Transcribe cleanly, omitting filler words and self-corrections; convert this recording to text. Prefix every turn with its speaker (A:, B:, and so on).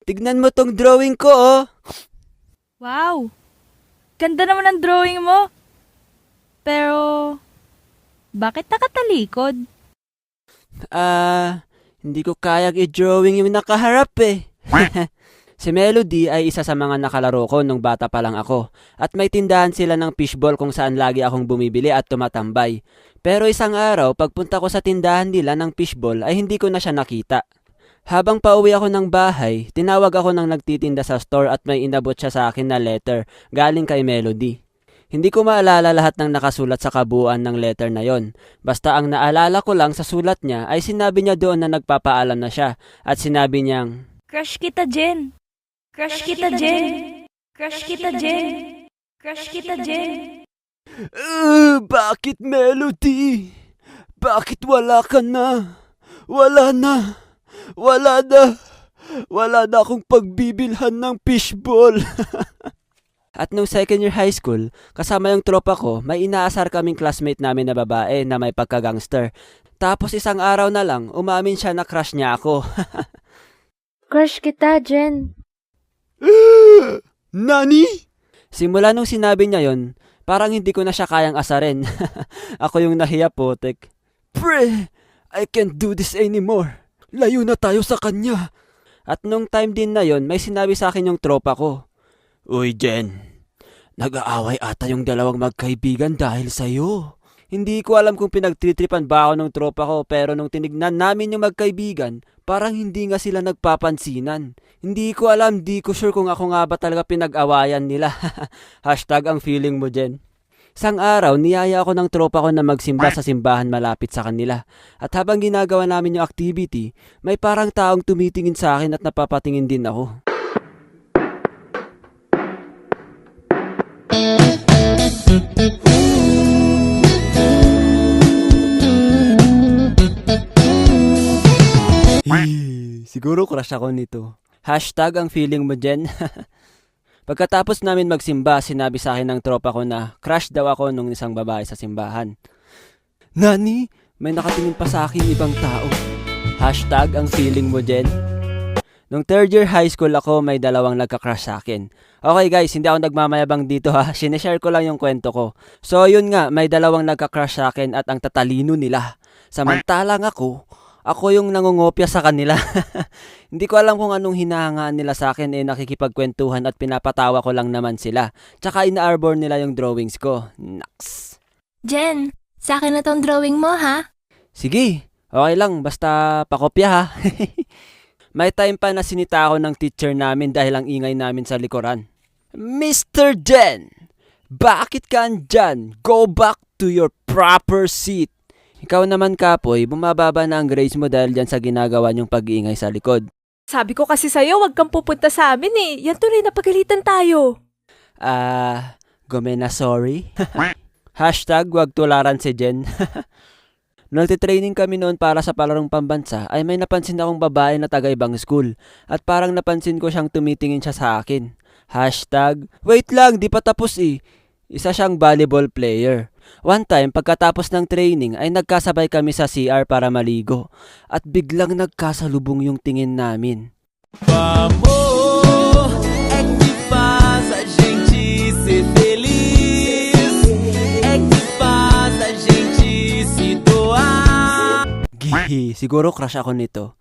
A: Tignan mo tong drawing ko, oh.
B: Wow! Ganda naman ang drawing mo. Pero, bakit nakatalikod?
A: Hindi ko kayang i-drawing yung nakaharap eh. Si Melody ay isa sa mga nakalaro ko nung bata pa lang ako. At may tindahan sila ng fishball kung saan lagi akong bumibili at tumatambay. Pero isang araw, pagpunta ko sa tindahan nila ng fishball ay hindi ko na siya nakita. Habang pauwi ako ng bahay, tinawag ako ng nagtitinda sa store at may inabot siya sa akin na letter galing kay Melody. Hindi ko maalala lahat ng nakasulat sa kabuuan ng letter na yon. Basta ang naalala ko lang sa sulat niya ay sinabi niya doon na nagpapaalam na siya at sinabi niyang,
B: Crush kita, Jen. Crush kita, Jen. Crush kita, Jen. Crush kita, Jen.
A: Bakit Melody? Bakit wala ka na? Wala na. Wala na. Wala na akong pagbibilhan ng fishball. At nung second year high school, kasama yung tropa ko, may inaasar kaming classmate namin na babae na may pagka-gangster. Tapos isang araw na lang, umamin siya na crush niya ako.
C: Crush kita, Jen.
A: Nani? Simula nung sinabi niya yon, parang hindi ko na siya kayang asarin. Ako yung nahiya, potek. Pre, I can't do this anymore. Layo na tayo sa kanya. At nung time din na yon, may sinabi sa akin yung tropa ko. Uy, Jen, nag-aaway ata yung dalawang magkaibigan dahil sa'yo. Hindi ko alam kung pinagtritripan ba ako ng tropa ko, pero nung tinignan namin yung magkaibigan, parang hindi nga sila nagpapansinan. Hindi ko alam, di ko sure kung ako nga ba talaga pinag-awayan nila. Hashtag ang feeling mo, Jen. Isang araw, niyaya ako ng tropa ko na magsimba sa simbahan malapit sa kanila. At habang ginagawa namin yung activity, may parang taong tumitingin sa akin at napapatingin din ako. Siguro crush ako nito. Hashtag ang feeling mo, Jen. Pagkatapos namin magsimba, sinabi sa akin ng tropa ko na crush daw ako nung isang babae sa simbahan. Nani? May nakatingin pa sa akin ibang tao. Hashtag ang feeling mo, Jen. Nung third year high school ako, may dalawang nagka-crush sa akin. Okay guys, hindi ako nagmamayabang dito ha. Sineshare ko lang yung kwento ko. So yun nga, may dalawang nagka-crush sa akin at ang tatalino nila. Samantalang ako yung nangungopya sa kanila. Hindi ko alam kung anong hinahangaan nila sa akin, nakikipagkwentuhan at pinapatawa ko lang naman sila. Tsaka ina-arbor nila yung drawings ko. Naks.
C: Jen, sa akin na tong drawing mo, ha?
A: Sige, okay lang, basta pakopya ha. May time pa na sinita ako ng teacher namin dahil ang ingay namin sa likuran. Mr. Jen, bakit ka andyan? Go back to your proper seat. Ikaw naman, Kapoy, bumababa na ang grades mo dahil dyan sa ginagawa niyong pag-iingay sa likod.
D: Sabi ko kasi sa'yo, wag kang pupunta sa amin eh. Yan tuloy na pagalitan tayo.
A: Gomena sorry. Hashtag wag tularan si Jen. Nagtitraining kami noon para sa palarong pambansa ay may napansin akong babae na taga-ibang school at parang napansin ko siyang tumitingin siya sa akin. Hashtag, wait lang, di pa tapos eh. Isa siyang volleyball player. One time, pagkatapos ng training ay nagkasabay kami sa CR para maligo at biglang nagkasalubong yung tingin namin.
E: Amor, é que faz a gente ser feliz, é que faz a gente se doar.
A: Gihi, siguro crush ako nito.